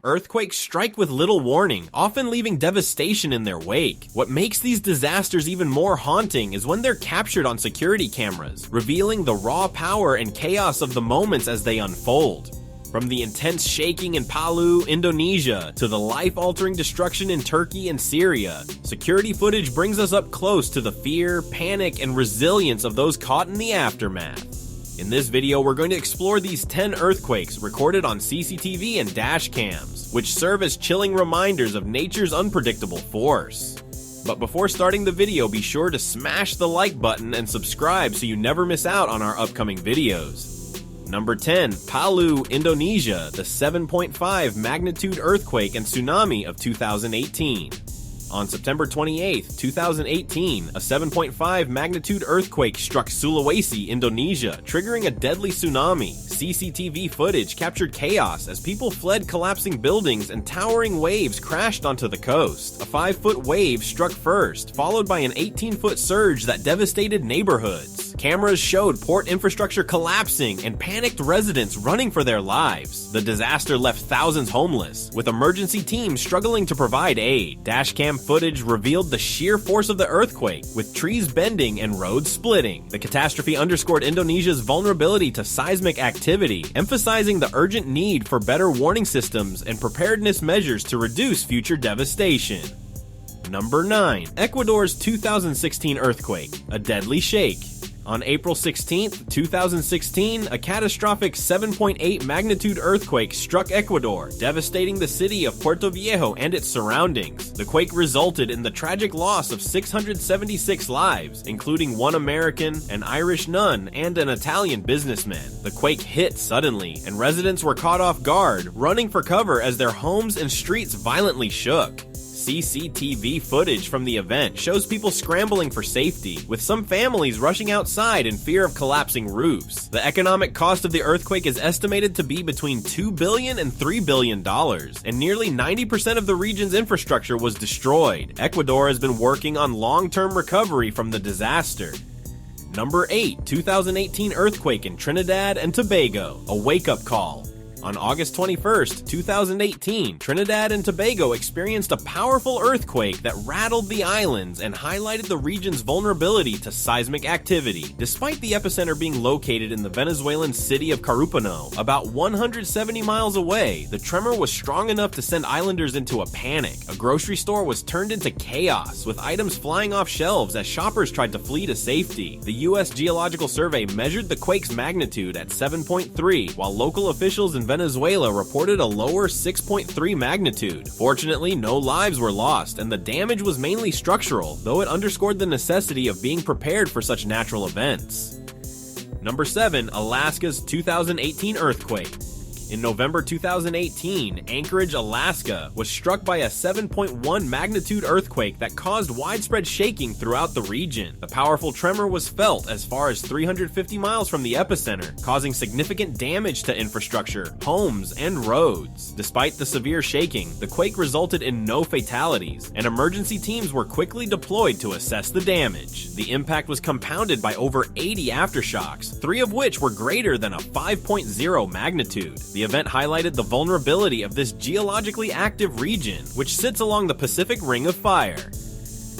Earthquakes strike with little warning, often leaving devastation in their wake. What makes these disasters even more haunting is when they're captured on security cameras, revealing the raw power and chaos of the moments as they unfold. From the intense shaking in Palu, Indonesia, to the life-altering destruction in Turkey and Syria, security footage brings us up close to the fear, panic, and resilience of those caught in the aftermath. In this video, we're going to explore these 10 earthquakes recorded on CCTV and dash cams, which serve as chilling reminders of nature's unpredictable force. But before starting the video, be sure to smash the like button and subscribe so you never miss out on our upcoming videos. Number 10. Palu, Indonesia, the 7.5 magnitude earthquake and tsunami of 2018. On September 28, 2018, a 7.5 magnitude earthquake struck Sulawesi, Indonesia, triggering a deadly tsunami. CCTV footage captured chaos as people fled collapsing buildings and towering waves crashed onto the coast. A 5-foot wave struck first, followed by an 18-foot surge that devastated neighborhoods. Cameras showed port infrastructure collapsing and panicked residents running for their lives. The disaster left thousands homeless, with emergency teams struggling to provide aid. Dashcam footage revealed the sheer force of the earthquake, with trees bending and roads splitting. The catastrophe underscored Indonesia's vulnerability to seismic activity, emphasizing the urgent need for better warning systems and preparedness measures to reduce future devastation. Number 9. Ecuador's 2016 earthquake, a deadly shake. On April 16, 2016, a catastrophic 7.8 magnitude earthquake struck Ecuador, devastating the city of Puerto Viejo and its surroundings. The quake resulted in the tragic loss of 676 lives, including one American, an Irish nun, and an Italian businessman. The quake hit suddenly, and residents were caught off guard, running for cover as their homes and streets violently shook. CCTV footage from the event shows people scrambling for safety, with some families rushing outside in fear of collapsing roofs. The economic cost of the earthquake is estimated to be between $2 billion and $3 billion, and nearly 90% of the region's infrastructure was destroyed. Ecuador has been working on long-term recovery from the disaster. Number 8. 2018 earthquake in Trinidad and Tobago, a wake-up call. On August 21, 2018, Trinidad and Tobago experienced a powerful earthquake that rattled the islands and highlighted the region's vulnerability to seismic activity. Despite the epicenter being located in the Venezuelan city of Carúpano, about 170 miles away, the tremor was strong enough to send islanders into a panic. A grocery store was turned into chaos, with items flying off shelves as shoppers tried to flee to safety. The U.S. Geological Survey measured the quake's magnitude at 7.3, while local officials in Venezuela reported a lower 6.3 magnitude. Fortunately, no lives were lost, and the damage was mainly structural, though it underscored the necessity of being prepared for such natural events. Number 7. Alaska's 2018 earthquake. In November 2018, Anchorage, Alaska was struck by a 7.1 magnitude earthquake that caused widespread shaking throughout the region. The powerful tremor was felt as far as 350 miles from the epicenter, causing significant damage to infrastructure, homes, and roads. Despite the severe shaking, the quake resulted in no fatalities, and emergency teams were quickly deployed to assess the damage. The impact was compounded by over 80 aftershocks, 3 of which were greater than a 5.0 magnitude. The event highlighted the vulnerability of this geologically active region, which sits along the Pacific Ring of Fire.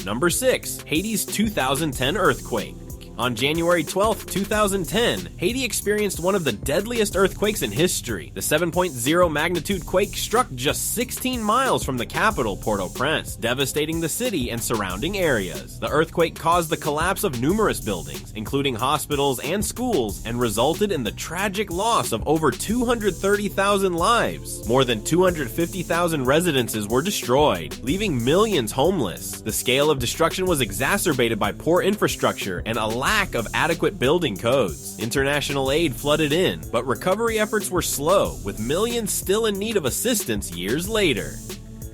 Number 6. Haiti's 2010 earthquake. On January 12, 2010, Haiti experienced one of the deadliest earthquakes in history. The 7.0 magnitude quake struck just 16 miles from the capital, Port-au-Prince, devastating the city and surrounding areas. The earthquake caused the collapse of numerous buildings, including hospitals and schools, and resulted in the tragic loss of over 230,000 lives. More than 250,000 residences were destroyed, leaving millions homeless. The scale of destruction was exacerbated by poor infrastructure and a lack of adequate building codes. International aid flooded in, but recovery efforts were slow, with millions still in need of assistance years later.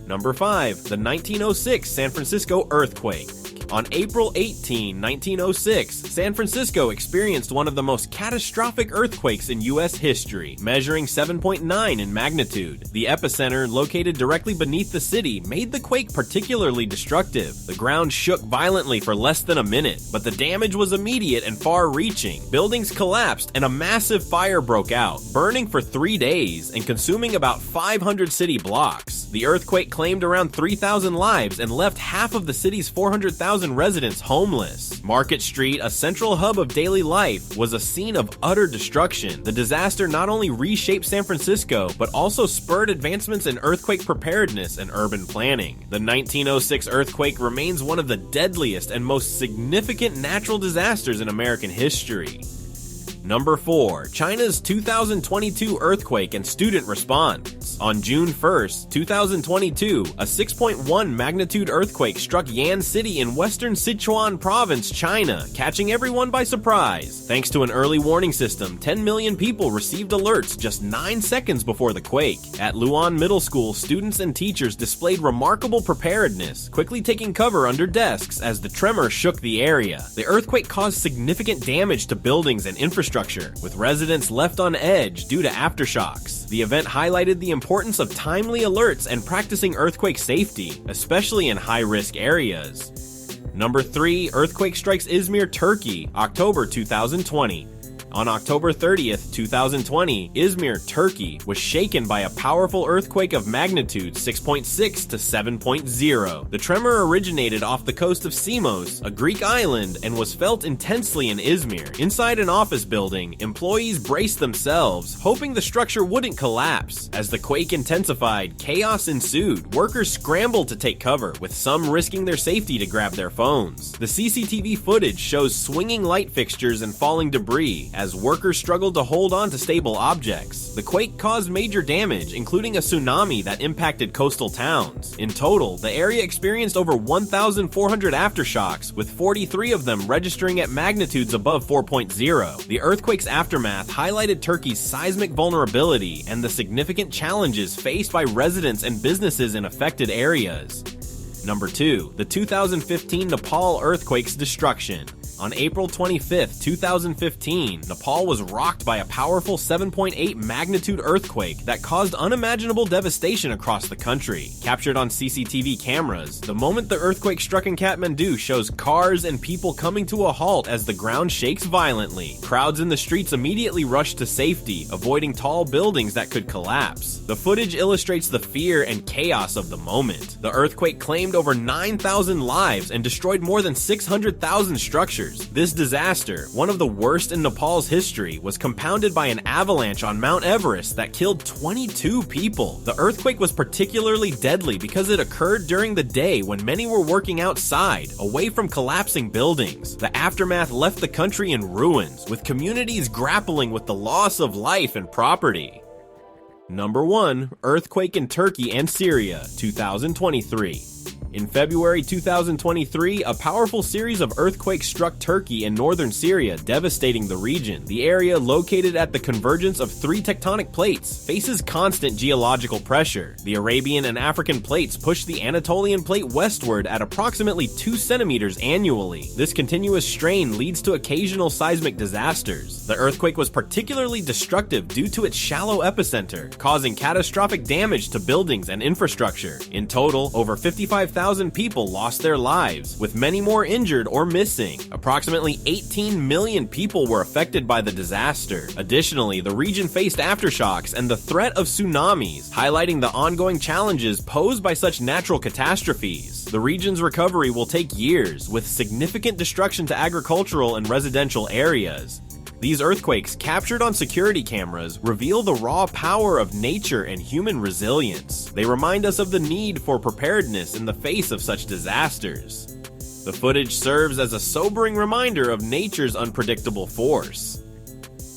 Number 5. The 1906 San Francisco earthquake. On April 18, 1906, San Francisco experienced one of the most catastrophic earthquakes in U.S. history, measuring 7.9 in magnitude. The epicenter, located directly beneath the city, made the quake particularly destructive. The ground shook violently for less than a minute, but the damage was immediate and far-reaching. Buildings collapsed and a massive fire broke out, burning for 3 days and consuming about 500 city blocks. The earthquake claimed around 3,000 lives and left half of the city's 400,000 residents homeless. Market Street, a central hub of daily life, was a scene of utter destruction. The disaster not only reshaped San Francisco, but also spurred advancements in earthquake preparedness and urban planning. The 1906 earthquake remains one of the deadliest and most significant natural disasters in American history. Number 4. China's 2022 earthquake and student response. On June 1st, 2022, a 6.1 magnitude earthquake struck Yan City in western Sichuan province, China, catching everyone by surprise. Thanks to an early warning system, 10 million people received alerts just 9 seconds before the quake. At Luan Middle School, students and teachers displayed remarkable preparedness, quickly taking cover under desks as the tremor shook the area. The earthquake caused significant damage to buildings and infrastructure, with residents left on edge due to aftershocks. The event highlighted the importance of timely alerts and practicing earthquake safety, especially in high-risk areas. Number 3. Earthquake strikes Izmir, Turkey, October 2020. On October 30th, 2020, Izmir, Turkey, was shaken by a powerful earthquake of magnitude 6.6 to 7.0. The tremor originated off the coast of Samos, a Greek island, and was felt intensely in Izmir. Inside an office building, employees braced themselves, hoping the structure wouldn't collapse. As the quake intensified, chaos ensued. Workers scrambled to take cover, with some risking their safety to grab their phones. The CCTV footage shows swinging light fixtures and falling debris, as workers struggled to hold on to stable objects. The quake caused major damage, including a tsunami that impacted coastal towns. In total, the area experienced over 1,400 aftershocks, with 43 of them registering at magnitudes above 4.0. The earthquake's aftermath highlighted Turkey's seismic vulnerability and the significant challenges faced by residents and businesses in affected areas. Number 2. The 2015 Nepal earthquake's destruction. On April 25, 2015, Nepal was rocked by a powerful 7.8 magnitude earthquake that caused unimaginable devastation across the country. Captured on CCTV cameras, the moment the earthquake struck in Kathmandu shows cars and people coming to a halt as the ground shakes violently. Crowds in the streets immediately rushed to safety, avoiding tall buildings that could collapse. The footage illustrates the fear and chaos of the moment. The earthquake claimed over 9,000 lives and destroyed more than 600,000 structures. This disaster, one of the worst in Nepal's history, was compounded by an avalanche on Mount Everest that killed 22 people. The earthquake was particularly deadly because it occurred during the day when many were working outside, away from collapsing buildings. The aftermath left the country in ruins, with communities grappling with the loss of life and property. Number 1. Earthquake in Turkey and Syria, 2023. In February 2023, a powerful series of earthquakes struck Turkey and northern Syria, devastating the region. The area, located at the convergence of 3 tectonic plates, faces constant geological pressure. The Arabian and African plates push the Anatolian plate westward at approximately 2 centimeters annually. This continuous strain leads to occasional seismic disasters. The earthquake was particularly destructive due to its shallow epicenter, causing catastrophic damage to buildings and infrastructure. In total, over 55,000 people lost their lives, with many more injured or missing. Approximately 18 million people were affected by the disaster. Additionally, the region faced aftershocks and the threat of tsunamis, highlighting the ongoing challenges posed by such natural catastrophes. The region's recovery will take years, with significant destruction to agricultural and residential areas. These earthquakes, captured on security cameras, reveal the raw power of nature and human resilience. They remind us of the need for preparedness in the face of such disasters. The footage serves as a sobering reminder of nature's unpredictable force.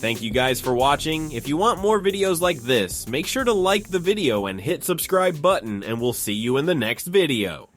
Thank you guys for watching. If you want more videos like this, make sure to like the video and hit subscribe button, and we'll see you in the next video.